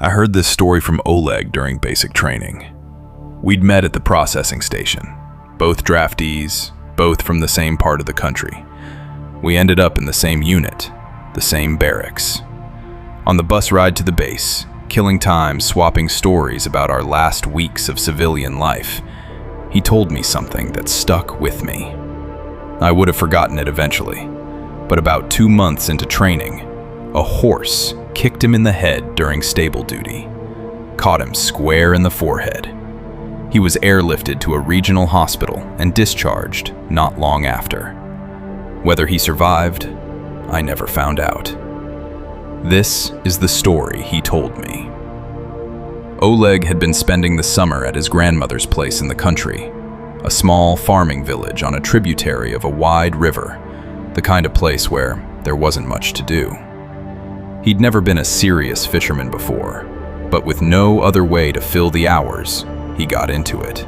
I heard this story from Oleg during basic training. We'd met at the processing station, both draftees, both from the same part of the country. We ended up in the same unit, the same barracks. On the bus ride to the base, killing time swapping stories about our last weeks of civilian life, he told me something that stuck with me. I would have forgotten it eventually, but about 2 months into training, a horse kicked him in the head during stable duty, caught him square in the forehead. He was airlifted to a regional hospital and discharged not long after. Whether he survived, I never found out. This is the story he told me. Oleg had been spending the summer at his grandmother's place in the country, a small farming village on a tributary of a wide river, the kind of place where there wasn't much to do. He'd never been a serious fisherman before, but with no other way to fill the hours, he got into it.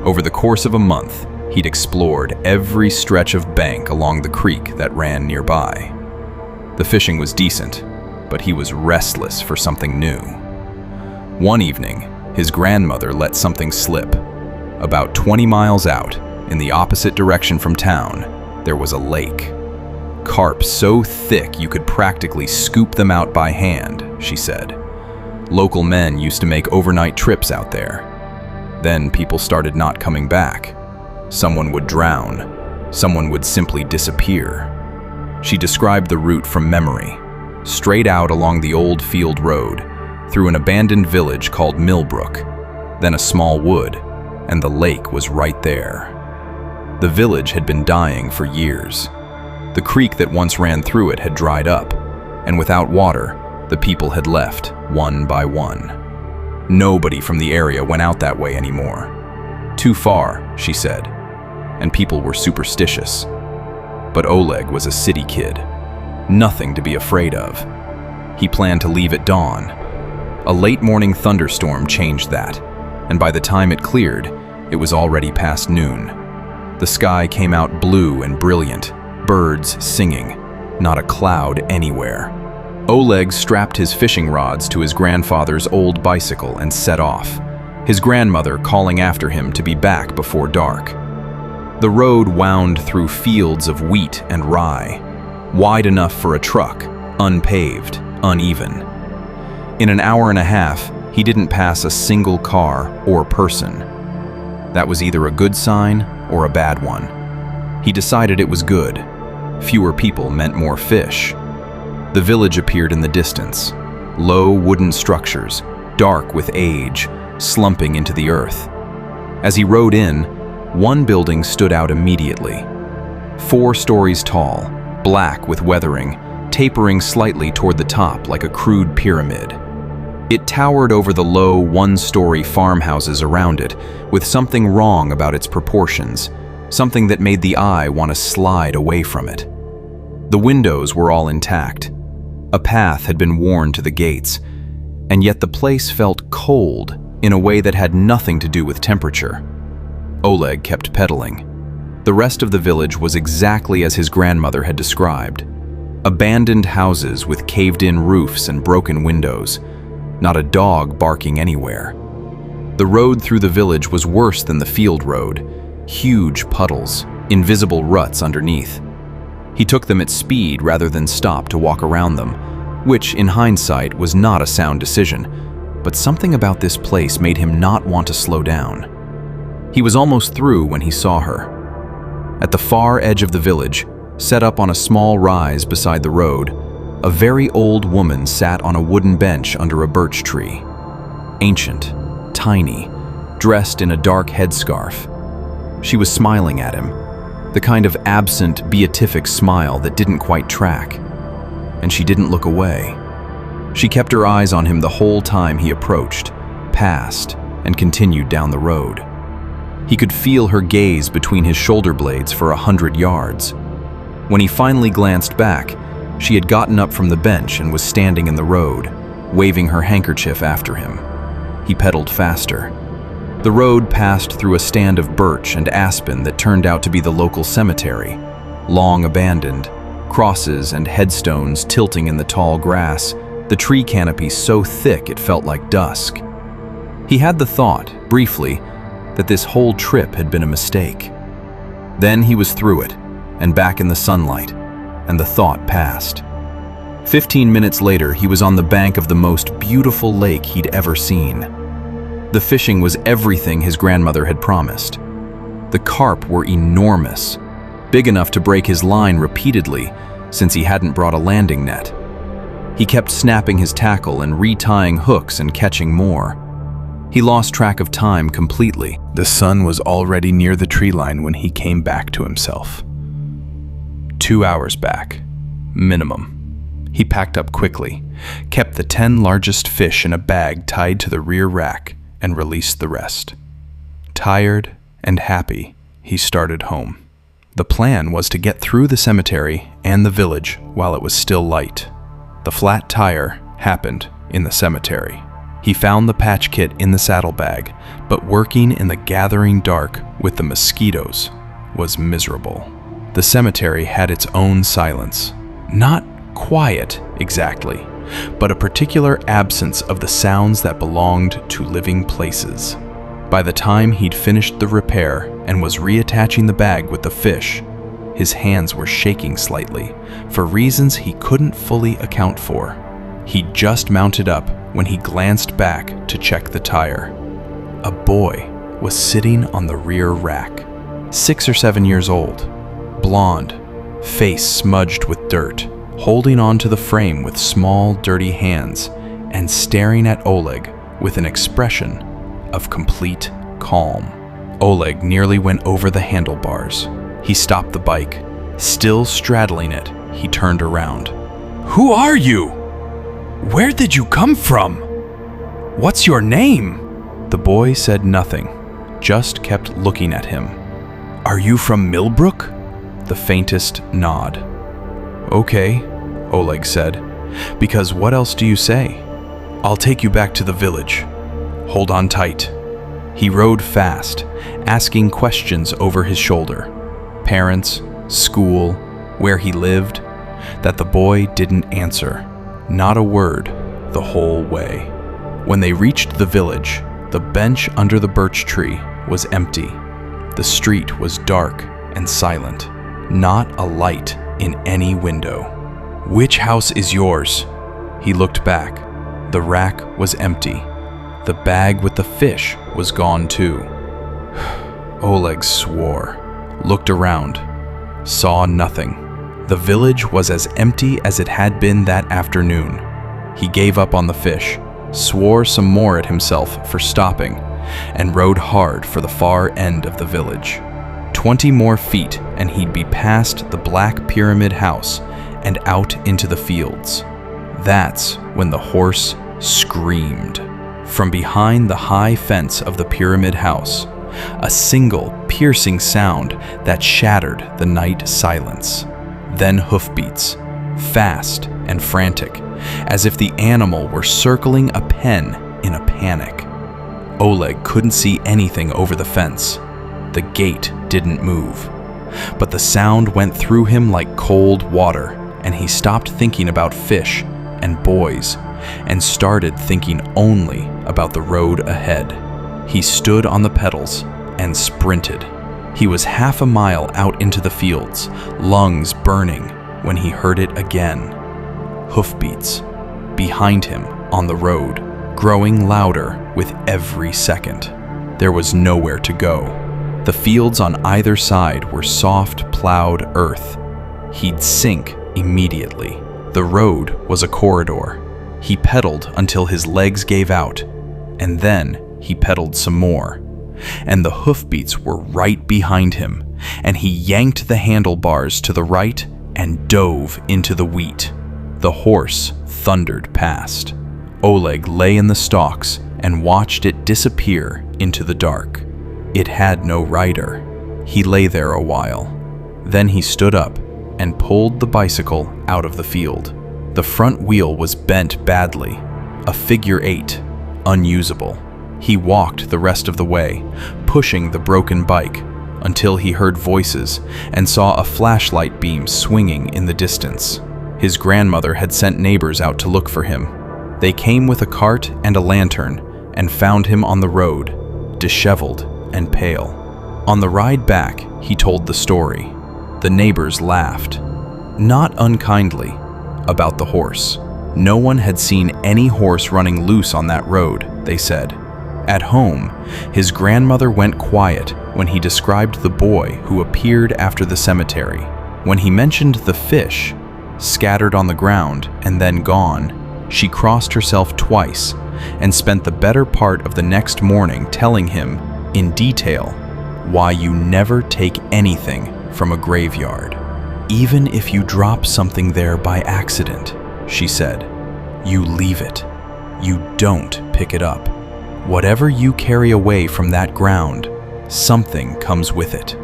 Over the course of a month, he'd explored every stretch of bank along the creek that ran nearby. The fishing was decent, but he was restless for something new. One evening, his grandmother let something slip. About 20 miles out, in the opposite direction from town, there was a lake. Carp so thick you could practically scoop them out by hand, she said. Local men used to make overnight trips out there. Then people started not coming back. Someone would drown. Someone would simply disappear. She described the route from memory, straight out along the old field road, through an abandoned village called Millbrook, then a small wood, and the lake was right there. The village had been dying for years. The creek that once ran through it had dried up, and without water, the people had left one by one. Nobody from the area went out that way anymore. Too far, she said, and people were superstitious. But Oleg was a city kid, nothing to be afraid of. He planned to leave at dawn. A late morning thunderstorm changed that, and by the time it cleared, it was already past noon. The sky came out blue and brilliant, birds singing, not a cloud anywhere. Oleg strapped his fishing rods to his grandfather's old bicycle and set off, his grandmother calling after him to be back before dark. The road wound through fields of wheat and rye, wide enough for a truck, unpaved, uneven. In an hour and a half, he didn't pass a single car or person. That was either a good sign or a bad one. He decided it was good. Fewer people meant more fish. The village appeared in the distance, low wooden structures, dark with age, slumping into the earth. As he rode in, one building stood out immediately. 4 stories tall, black with weathering, tapering slightly toward the top like a crude pyramid. It towered over the low, 1-story farmhouses around it, with something wrong about its proportions, something that made the eye want to slide away from it. The windows were all intact. A path had been worn to the gates, and yet the place felt cold in a way that had nothing to do with temperature. Oleg kept pedaling. The rest of the village was exactly as his grandmother had described. Abandoned houses with caved-in roofs and broken windows. Not a dog barking anywhere. The road through the village was worse than the field road. Huge puddles, invisible ruts underneath. He took them at speed rather than stop to walk around them, which, in hindsight, was not a sound decision, but something about this place made him not want to slow down. He was almost through when he saw her. At the far edge of the village, set up on a small rise beside the road, a very old woman sat on a wooden bench under a birch tree. Ancient, tiny, dressed in a dark headscarf. She was smiling at him, the kind of absent, beatific smile that didn't quite track. And she didn't look away. She kept her eyes on him the whole time he approached, passed, and continued down the road. He could feel her gaze between his shoulder blades for 100 yards. When he finally glanced back, she had gotten up from the bench and was standing in the road, waving her handkerchief after him. He pedaled faster. The road passed through a stand of birch and aspen that turned out to be the local cemetery, long abandoned, crosses and headstones tilting in the tall grass the tree canopy so thick it felt like dusk. He had the thought, briefly, that this whole trip had been a mistake. Then he was through it, and back in the sunlight, and the thought passed. 15 minutes later, he was on the bank of the most beautiful lake he'd ever seen. The fishing was everything his grandmother had promised. The carp were enormous, big enough to break his line repeatedly since he hadn't brought a landing net. He kept snapping his tackle and retying hooks and catching more. He lost track of time completely. The sun was already near the tree line when he came back to himself. 2 hours back, minimum. He packed up quickly, kept the 10 largest fish in a bag tied to the rear rack, and released the rest. Tired and happy, he started home. The plan was to get through the cemetery and the village while it was still light. The flat tire happened in the cemetery. He found the patch kit in the saddlebag, but working in the gathering dark with the mosquitoes was miserable. The cemetery had its own silence. Not quiet exactly, but a particular absence of the sounds that belonged to living places. By the time he'd finished the repair and was reattaching the bag with the fish, his hands were shaking slightly, for reasons he couldn't fully account for. He'd just mounted up when he glanced back to check the tire. A boy was sitting on the rear rack, 6 or 7 years old, blonde, face smudged with dirt, holding onto the frame with small, dirty hands and staring at Oleg with an expression of complete calm. Oleg nearly went over the handlebars. He stopped the bike. Still straddling it, he turned around. "Who are you? Where did you come from? What's your name?" The boy said nothing, just kept looking at him. "Are you from Millbrook?" The faintest nod. "Okay," Oleg said, "because what else do you say? I'll take you back to the village. Hold on tight." He rode fast, asking questions over his shoulder. Parents, school, where he lived, that the boy didn't answer. Not a word the whole way. When they reached the village, the bench under the birch tree was empty. The street was dark and silent. Not a light in any window. "Which house is yours?" He looked back. The rack was empty. The bag with the fish was gone too. Oleg swore, looked around, saw nothing. The village was as empty as it had been that afternoon. He gave up on the fish, swore some more at himself for stopping, and rode hard for the far end of the village. 20 more feet and he'd be past the black pyramid house and out into the fields. That's when the horse screamed. From behind the high fence of the pyramid house, a single piercing sound that shattered the night silence. Then hoofbeats, fast and frantic, as if the animal were circling a pen in a panic. Oleg couldn't see anything over the fence. The gate didn't move. But the sound went through him like cold water, and he stopped thinking about fish and boys, and started thinking only about the road ahead. He stood on the pedals and sprinted. He was half a mile out into the fields, lungs burning, when he heard it again. Hoofbeats, behind him on the road, growing louder with every second. There was nowhere to go. The fields on either side were soft, plowed earth. He'd sink immediately. The road was a corridor. He pedaled until his legs gave out, and then he pedaled some more. And the hoofbeats were right behind him, and he yanked the handlebars to the right and dove into the wheat. The horse thundered past. Oleg lay in the stalks and watched it disappear into the dark. It had no rider. He lay there a while. Then he stood up and pulled the bicycle out of the field. The front wheel was bent badly, a figure 8, unusable. He walked the rest of the way, pushing the broken bike, until he heard voices and saw a flashlight beam swinging in the distance. His grandmother had sent neighbors out to look for him. They came with a cart and a lantern and found him on the road, disheveled and pale. On the ride back, he told the story. The neighbors laughed, not unkindly, about the horse. No one had seen any horse running loose on that road, they said. At home, his grandmother went quiet when he described the boy who appeared after the cemetery. When he mentioned the fish, scattered on the ground and then gone, she crossed herself twice and spent the better part of the next morning telling him, in detail, why you never take anything from a graveyard. Even if you drop something there by accident, she said, you leave it. You don't pick it up. Whatever you carry away from that ground, something comes with it.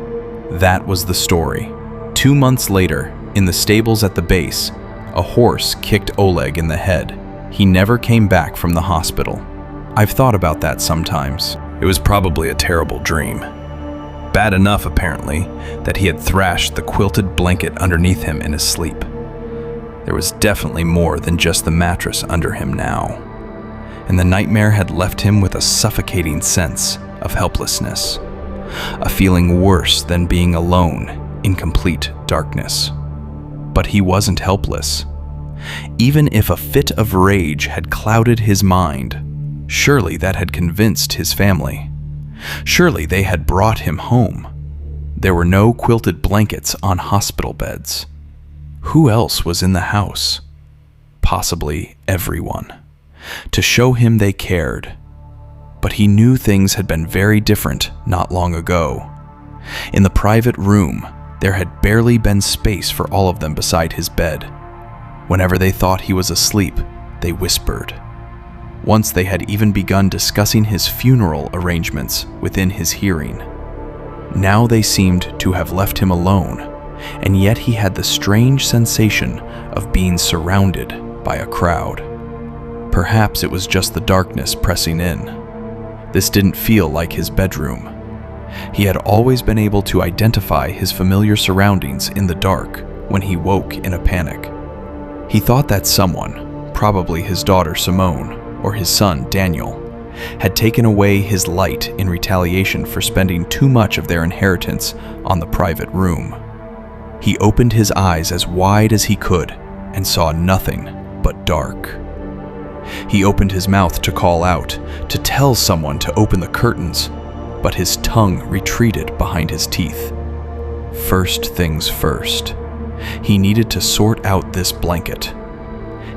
That was the story. 2 months later, in the stables at the base, a horse kicked Oleg in the head. He never came back from the hospital. I've thought about that sometimes. It was probably a terrible dream. Bad enough, apparently, that he had thrashed the quilted blanket underneath him in his sleep. There was definitely more than just the mattress under him now. And the nightmare had left him with a suffocating sense of helplessness, a feeling worse than being alone in complete darkness. But he wasn't helpless. Even if a fit of rage had clouded his mind, surely that had convinced his family. Surely they had brought him home. There were no quilted blankets on hospital beds. Who else was in the house? Possibly everyone. To show him they cared. But he knew things had been very different not long ago. In the private room, there had barely been space for all of them beside his bed. Whenever they thought he was asleep, they whispered. Once they had even begun discussing his funeral arrangements within his hearing. Now they seemed to have left him alone, and yet he had the strange sensation of being surrounded by a crowd. Perhaps it was just the darkness pressing in. This didn't feel like his bedroom. He had always been able to identify his familiar surroundings in the dark when he woke in a panic. He thought that someone, probably his daughter Simone or his son Daniel, had taken away his light in retaliation for spending too much of their inheritance on the private room. He opened his eyes as wide as he could and saw nothing but dark. He opened his mouth to call out, to tell someone to open the curtains, but his tongue retreated behind his teeth. First things first. He needed to sort out this blanket.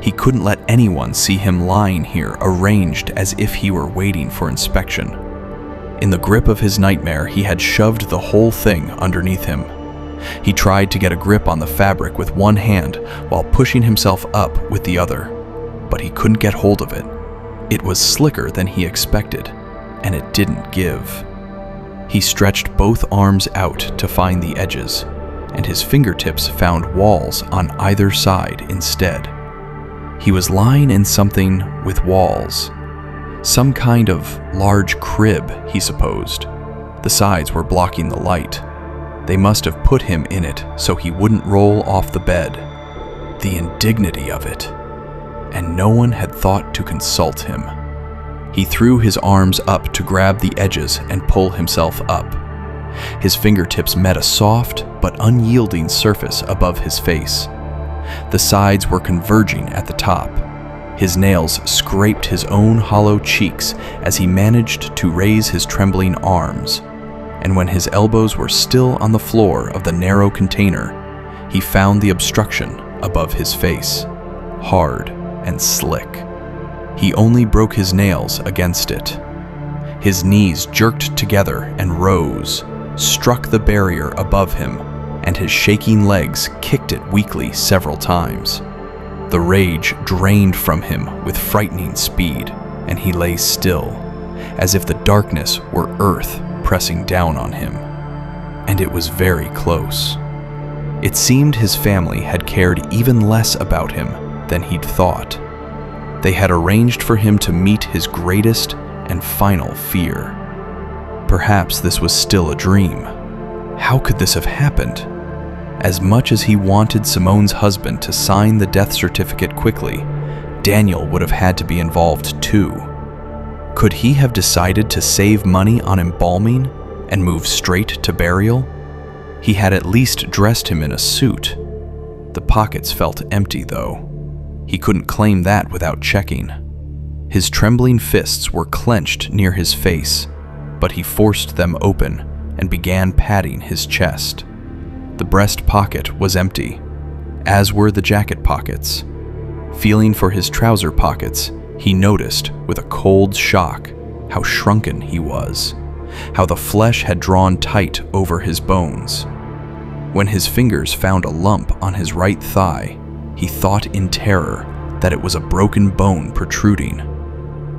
He couldn't let anyone see him lying here, arranged as if he were waiting for inspection. In the grip of his nightmare, he had shoved the whole thing underneath him. He tried to get a grip on the fabric with one hand while pushing himself up with the other, but he couldn't get hold of it. It was slicker than he expected, and it didn't give. He stretched both arms out to find the edges, and his fingertips found walls on either side instead. He was lying in something with walls. Some kind of large crib, he supposed. The sides were blocking the light. They must have put him in it so he wouldn't roll off the bed. The indignity of it. And no one had thought to consult him. He threw his arms up to grab the edges and pull himself up. His fingertips met a soft but unyielding surface above his face. The sides were converging at the top. His nails scraped his own hollow cheeks as he managed to raise his trembling arms. And when his elbows were still on the floor of the narrow container, he found the obstruction above his face, hard and slick. He only broke his nails against it. His knees jerked together and rose, struck the barrier above him, and his shaking legs kicked it weakly several times. The rage drained from him with frightening speed, and he lay still, as if the darkness were earth pressing down on him. And it was very close. It seemed his family had cared even less about him than he'd thought. They had arranged for him to meet his greatest and final fear. Perhaps this was still a dream. How could this have happened? As much as he wanted Simone's husband to sign the death certificate quickly, Daniel would have had to be involved too. Could he have decided to save money on embalming and move straight to burial? He had at least dressed him in a suit. The pockets felt empty, though. He couldn't claim that without checking. His trembling fists were clenched near his face, but he forced them open and began patting his chest. The breast pocket was empty, as were the jacket pockets. Feeling for his trouser pockets, he noticed with a cold shock how shrunken he was, how the flesh had drawn tight over his bones. When his fingers found a lump on his right thigh, he thought in terror that it was a broken bone protruding.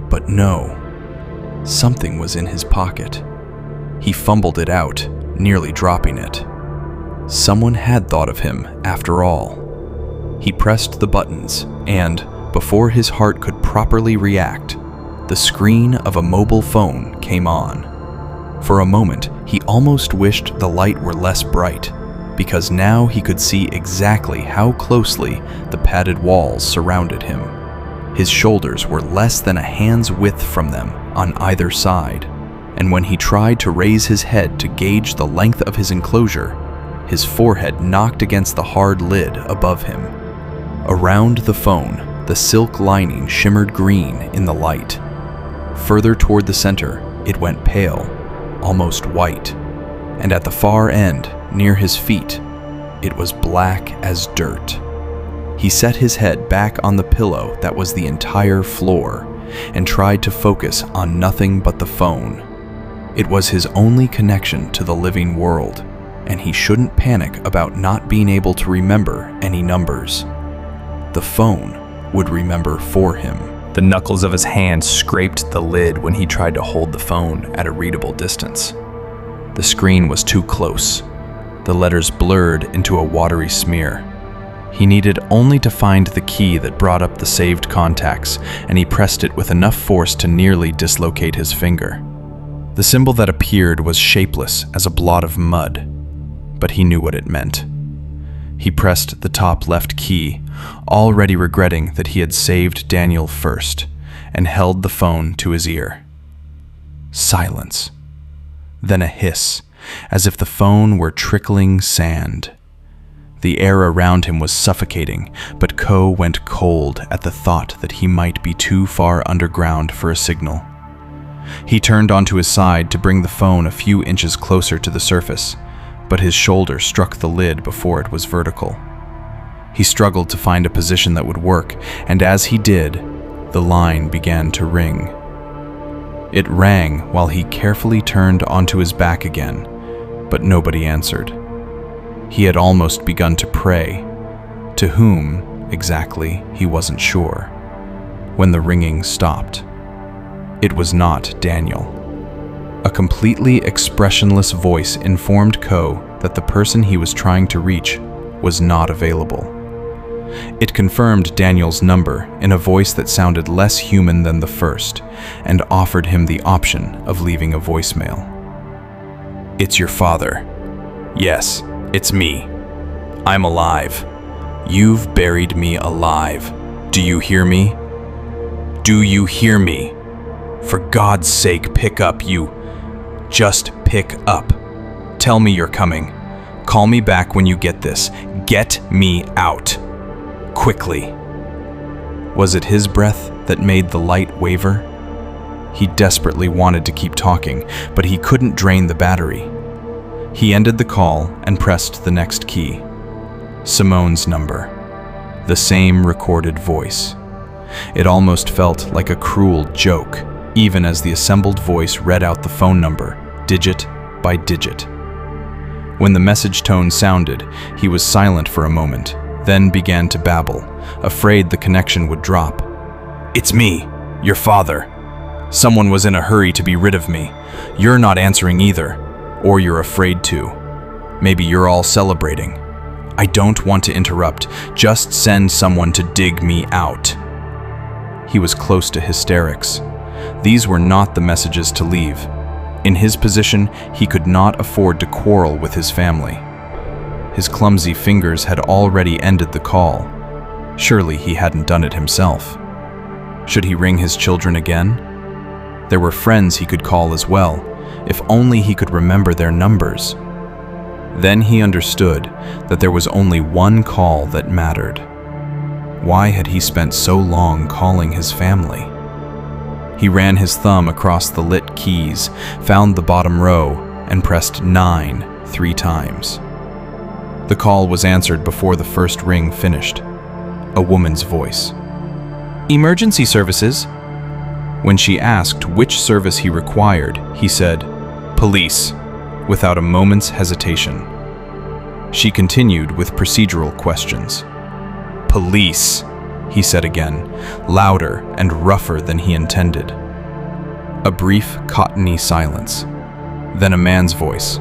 But no, something was in his pocket. He fumbled it out, nearly dropping it. Someone had thought of him, after all. He pressed the buttons, and, before his heart could properly react, the screen of a mobile phone came on. For a moment, he almost wished the light were less bright, because now he could see exactly how closely the padded walls surrounded him. His shoulders were less than a hand's width from them on either side, and when he tried to raise his head to gauge the length of his enclosure, his forehead knocked against the hard lid above him. Around the phone, the silk lining shimmered green in the light. Further toward the center, it went pale, almost white, and at the far end, near his feet, it was black as dirt. He set his head back on the pillow that was the entire floor and tried to focus on nothing but the phone. It was his only connection to the living world, and he shouldn't panic about not being able to remember any numbers. The phone would remember for him. The knuckles of his hand scraped the lid when he tried to hold the phone at a readable distance. The screen was too close. The letters blurred into a watery smear. He needed only to find the key that brought up the saved contacts, and he pressed it with enough force to nearly dislocate his finger. The symbol that appeared was shapeless as a blot of mud, but he knew what it meant. He pressed the top left key, already regretting that he had saved Daniel first, and held the phone to his ear. Silence. Then a hiss, as if the phone were trickling sand. The air around him was suffocating, but Ko went cold at the thought that he might be too far underground for a signal. He turned onto his side to bring the phone a few inches closer to the surface, but his shoulder struck the lid before it was vertical. He struggled to find a position that would work, and as he did, the line began to ring. It rang while he carefully turned onto his back again, but nobody answered. He had almost begun to pray. To whom, exactly, he wasn't sure. When the ringing stopped. It was not Daniel. A completely expressionless voice informed Ko that the person he was trying to reach was not available. It confirmed Daniel's number in a voice that sounded less human than the first, and offered him the option of leaving a voicemail. "It's your father. Yes, it's me. I'm alive. You've buried me alive. Do you hear me? Do you hear me? For God's sake, pick up, you. Just pick up. Tell me you're coming. Call me back when you get this. Get me out. Quickly." Was it his breath that made the light waver? He desperately wanted to keep talking, but he couldn't drain the battery. He ended the call and pressed the next key. Simone's number. The same recorded voice. It almost felt like a cruel joke, even as the assembled voice read out the phone number, digit by digit. When the message tone sounded, he was silent for a moment, then began to babble, afraid the connection would drop. "It's me, your father. Someone was in a hurry to be rid of me. You're not answering either, or you're afraid to. Maybe you're all celebrating. I don't want to interrupt. Just send someone to dig me out." He was close to hysterics. These were not the messages to leave. In his position, he could not afford to quarrel with his family. His clumsy fingers had already ended the call. Surely he hadn't done it himself. Should he ring his children again? There were friends he could call as well, if only he could remember their numbers. Then he understood that there was only one call that mattered. Why had he spent so long calling his family? He ran his thumb across the lit keys, found the bottom row, and pressed 9 3 times. The call was answered before the first ring finished. A woman's voice. "Emergency services?" When she asked which service he required, he said, "Police," without a moment's hesitation. She continued with procedural questions. "Police," he said again, louder and rougher than he intended. A brief, cottony silence. Then a man's voice.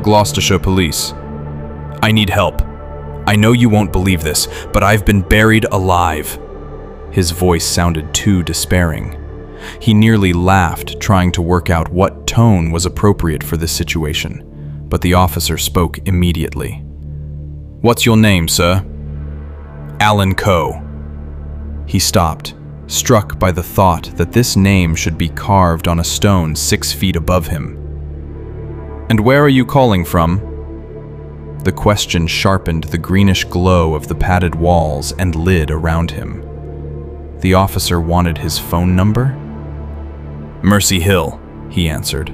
"Gloucestershire Police. I need help. I know you won't believe this, but I've been buried alive." His voice sounded too despairing. He nearly laughed, trying to work out what tone was appropriate for this situation, but the officer spoke immediately. "What's your name, sir?" "Alan Coe." He stopped, struck by the thought that this name should be carved on a stone 6 feet above him. "And where are you calling from?" The question sharpened the greenish glow of the padded walls and lid around him. The officer wanted his phone number? "Mercy Hill," he answered.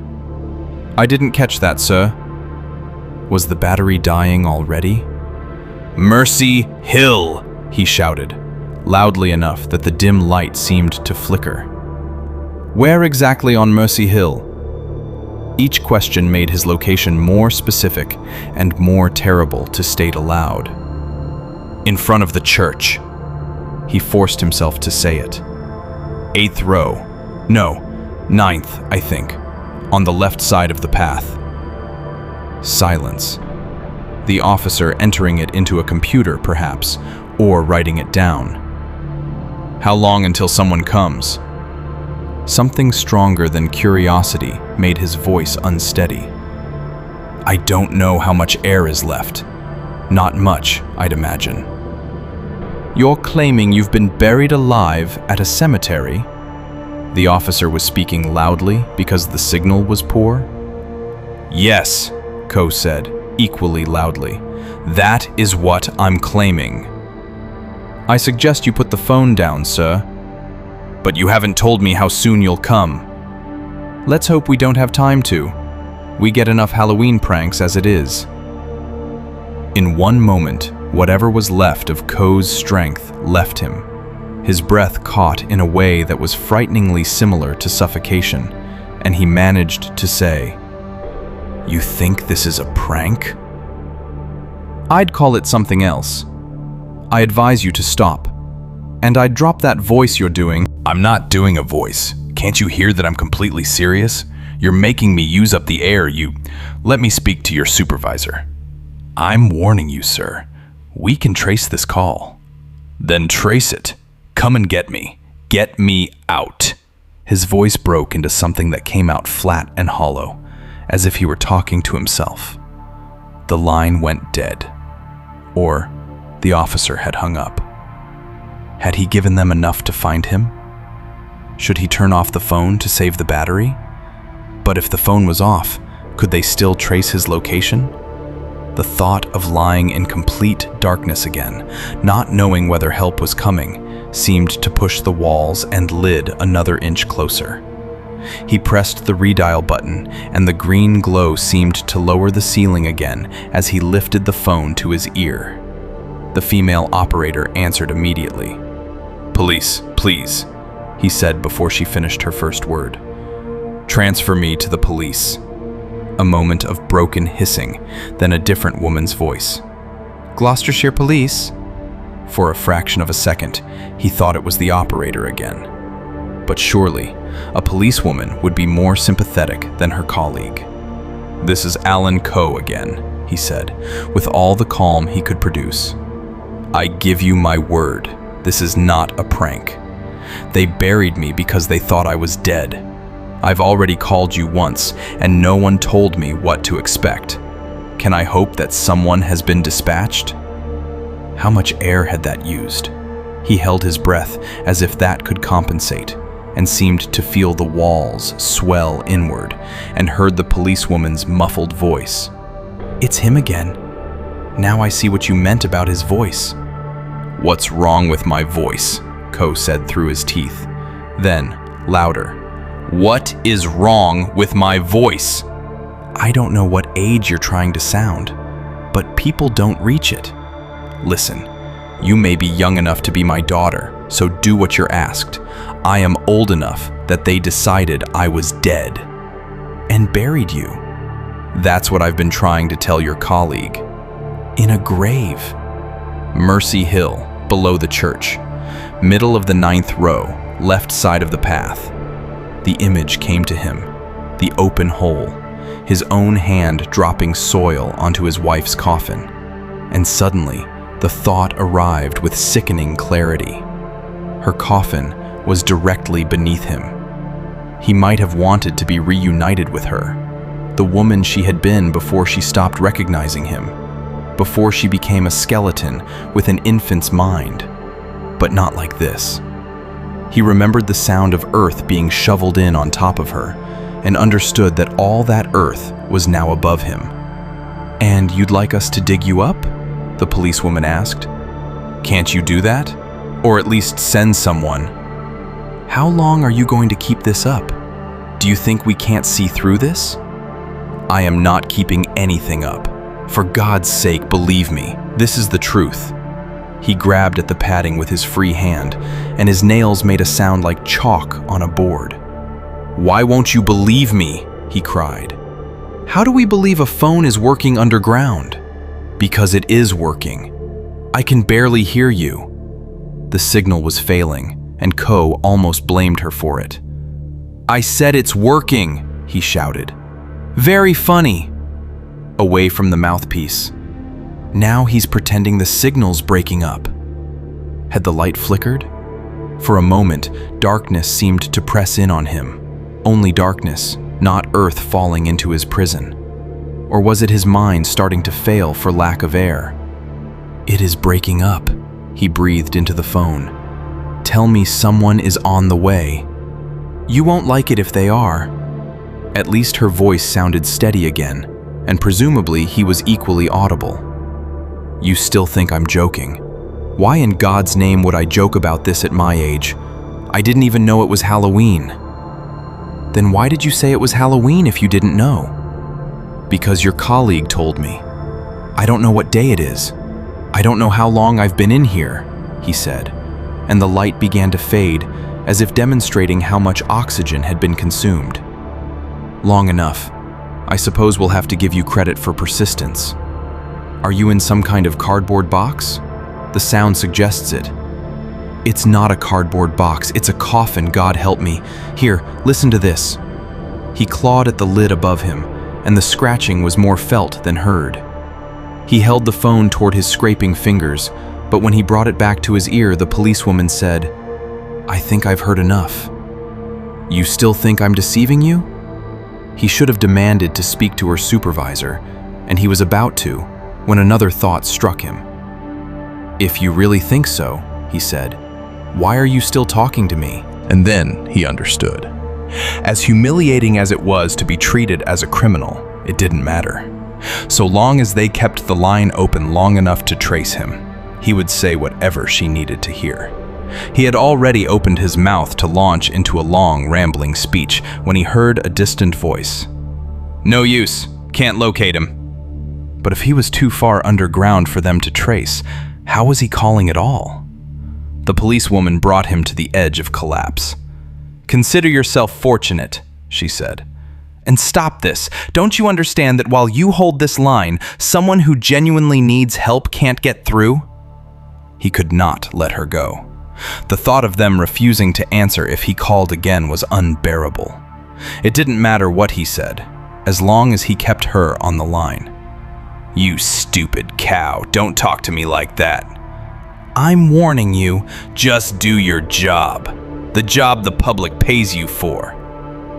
"I didn't catch that, sir." Was the battery dying already? "Mercy Hill," he shouted, loudly enough that the dim light seemed to flicker. "Where exactly on Mercy Hill?" Each question made his location more specific and more terrible to state aloud. "In front of the church." He forced himself to say it. "8th row. No, 9th, I think. On the left side of the path." Silence. The officer entering it into a computer, perhaps, or writing it down. "How long until someone comes?" Something stronger than curiosity made his voice unsteady. "I don't know how much air is left. Not much, I'd imagine." "You're claiming you've been buried alive at a cemetery?" The officer was speaking loudly because the signal was poor. "Yes," Coe said, equally loudly. "That is what I'm claiming." "I suggest you put the phone down, sir." "But you haven't told me how soon you'll come." "Let's hope we don't have time to. We get enough Halloween pranks as it is." In one moment, whatever was left of Coe's strength left him. His breath caught in a way that was frighteningly similar to suffocation, and he managed to say, "You think this is a prank?" "I'd call it something else. I advise you to stop. And I'd drop that voice you're doing." "I'm not doing a voice. Can't you hear that I'm completely serious? You're making me use up the air. Let me speak to your supervisor." "I'm warning you, sir. We can trace this call." "Then trace it. Come and get me. Get me out." His voice broke into something that came out flat and hollow, as if he were talking to himself. The line went dead. Or the officer had hung up. Had he given them enough to find him? Should he turn off the phone to save the battery? But if the phone was off, could they still trace his location? The thought of lying in complete darkness again, not knowing whether help was coming, seemed to push the walls and lid another inch closer. He pressed the redial button, and the green glow seemed to lower the ceiling again as he lifted the phone to his ear. The female operator answered immediately. "Police, please," he said before she finished her first word. "Transfer me to the police." A moment of broken hissing, then a different woman's voice. "Gloucestershire Police?" For a fraction of a second, he thought it was the operator again. But surely, a policewoman would be more sympathetic than her colleague. "This is Alan Coe again," he said, with all the calm he could produce. "I give you my word, this is not a prank. They buried me because they thought I was dead. I've already called you once, and no one told me what to expect. Can I hope that someone has been dispatched?" How much air had that used? He held his breath as if that could compensate, and seemed to feel the walls swell inward, and heard the policewoman's muffled voice. "It's him again. Now I see what you meant about his voice." "What's wrong with my voice?" Ko said through his teeth. Then, louder, "What is wrong with my voice?" "I don't know what age you're trying to sound, but people don't reach it." "Listen, you may be young enough to be my daughter, so do what you're asked. I am old enough that they decided I was dead." "And buried you." "That's what I've been trying to tell your colleague." "In a grave." "Mercy Hill, below the church. Middle of the 9th row, left side of the path." The image came to him, the open hole, his own hand dropping soil onto his wife's coffin. And suddenly, the thought arrived with sickening clarity. Her coffin was directly beneath him. He might have wanted to be reunited with her, the woman she had been before she stopped recognizing him, before she became a skeleton with an infant's mind. But not like this. He remembered the sound of earth being shoveled in on top of her, and understood that all that earth was now above him. "And you'd like us to dig you up?" the policewoman asked. "Can't you do that? Or at least send someone?" "How long are you going to keep this up? Do you think we can't see through this?" "I am not keeping anything up. For God's sake, believe me, this is the truth." He grabbed at the padding with his free hand, and his nails made a sound like chalk on a board. "Why won't you believe me?" he cried. "How do we believe a phone is working underground?" "Because it is working. I can barely hear you." The signal was failing, and Ko almost blamed her for it. "I said it's working," he shouted. "Very funny." Away from the mouthpiece. Now he's pretending the signal's breaking up. Had the light flickered? For a moment, darkness seemed to press in on him. Only darkness, not earth falling into his prison. Or was it his mind starting to fail for lack of air? "It is breaking up," he breathed into the phone. "Tell me someone is on the way." "You won't like it if they are." At least her voice sounded steady again, and presumably he was equally audible. "You still think I'm joking? Why in God's name would I joke about this at my age? I didn't even know it was Halloween." "Then why did you say it was Halloween if you didn't know?" "Because your colleague told me. I don't know what day it is. I don't know how long I've been in here," he said, and the light began to fade, as if demonstrating how much oxygen had been consumed. "Long enough. I suppose we'll have to give you credit for persistence." "Are you in some kind of cardboard box?" The sound suggests it. "It's not a cardboard box, it's a coffin, God help me. Here, listen to this." He clawed at the lid above him, and the scratching was more felt than heard. He held the phone toward his scraping fingers, but when he brought it back to his ear, the policewoman said, "I think I've heard enough." "You still think I'm deceiving you?" He should have demanded to speak to her supervisor, and he was about to, when another thought struck him. "If you really think so," he said, "why are you still talking to me?" And then he understood. As humiliating as it was to be treated as a criminal, it didn't matter. So long as they kept the line open long enough to trace him, he would say whatever she needed to hear. He had already opened his mouth to launch into a long, rambling speech when he heard a distant voice. "No use. Can't locate him." But if he was too far underground for them to trace, how was he calling at all? The policewoman brought him to the edge of collapse. "Consider yourself fortunate," she said. "And stop this. Don't you understand that while you hold this line, someone who genuinely needs help can't get through?" He could not let her go. The thought of them refusing to answer if he called again was unbearable. It didn't matter what he said, as long as he kept her on the line. "You stupid cow, don't talk to me like that." "I'm warning you, just do your job. The job the public pays you for.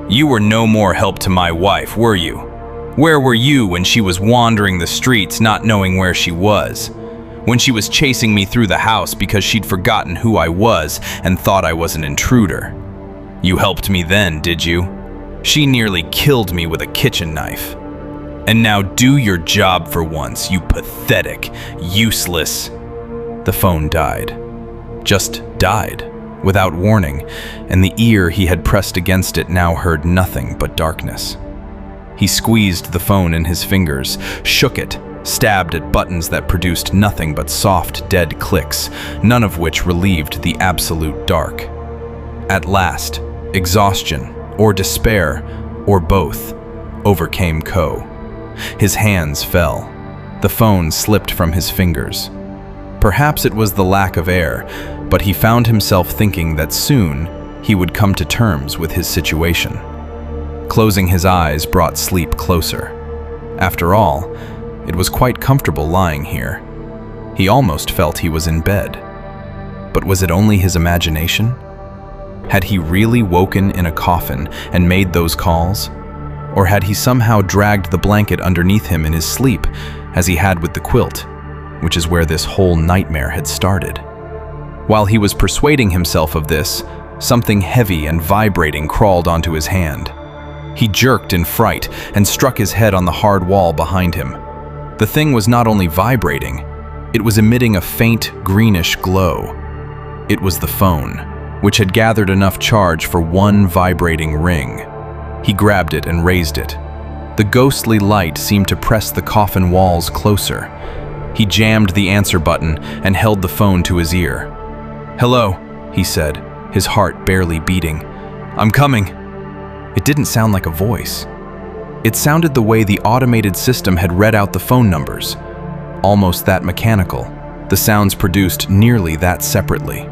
You were no more help to my wife, were you? Where were you when she was wandering the streets not knowing where she was? when she was chasing me through the house because she'd forgotten who I was and thought I was an intruder. You helped me then, did you? She nearly killed me with a kitchen knife. And now do your job for once, you pathetic, useless. The phone died. Just died, without warning, and the ear he had pressed against it now heard nothing but darkness. He squeezed the phone in his fingers, shook it, stabbed at buttons that produced nothing but soft, dead clicks, none of which relieved the absolute dark. At last, exhaustion, or despair, or both, overcame Ko. His hands fell. The phone slipped from his fingers. Perhaps it was the lack of air, but he found himself thinking that soon he would come to terms with his situation. Closing his eyes brought sleep closer. After all, it was quite comfortable lying here. He almost felt he was in bed. But was it only his imagination? Had he really woken in a coffin and made those calls? Or had he somehow dragged the blanket underneath him in his sleep, as he had with the quilt, which is where this whole nightmare had started? While he was persuading himself of this, something heavy and vibrating crawled onto his hand. He jerked in fright and struck his head on the hard wall behind him. The thing was not only vibrating, it was emitting a faint greenish glow. It was the phone, which had gathered enough charge for one vibrating ring. He grabbed it and raised it. The ghostly light seemed to press the coffin walls closer. He jammed the answer button and held the phone to his ear. "Hello," he said, his heart barely beating. "I'm coming." It didn't sound like a voice. It sounded the way the automated system had read out the phone numbers. Almost that mechanical. The sounds produced nearly that separately.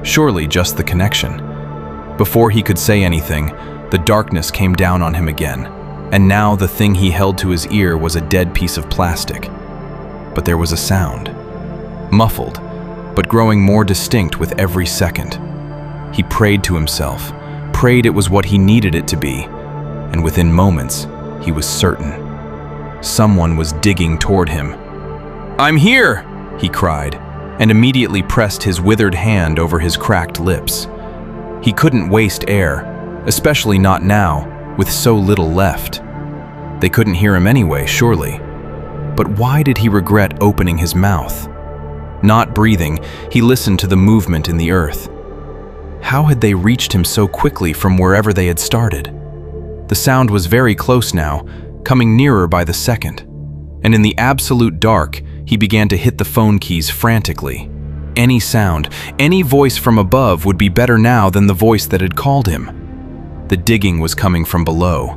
Surely just the connection. Before he could say anything, the darkness came down on him again, and now the thing he held to his ear was a dead piece of plastic. But there was a sound. Muffled, but growing more distinct with every second. He prayed to himself, prayed it was what he needed it to be, and within moments, he was certain. Someone was digging toward him. "I'm here!" he cried, and immediately pressed his withered hand over his cracked lips. He couldn't waste air, especially not now, with so little left. They couldn't hear him anyway, surely. But why did he regret opening his mouth? Not breathing, he listened to the movement in the earth. How had they reached him so quickly from wherever they had started? The sound was very close now, coming nearer by the second. And in the absolute dark, he began to hit the phone keys frantically. Any sound, any voice from above would be better now than the voice that had called him. The digging was coming from below.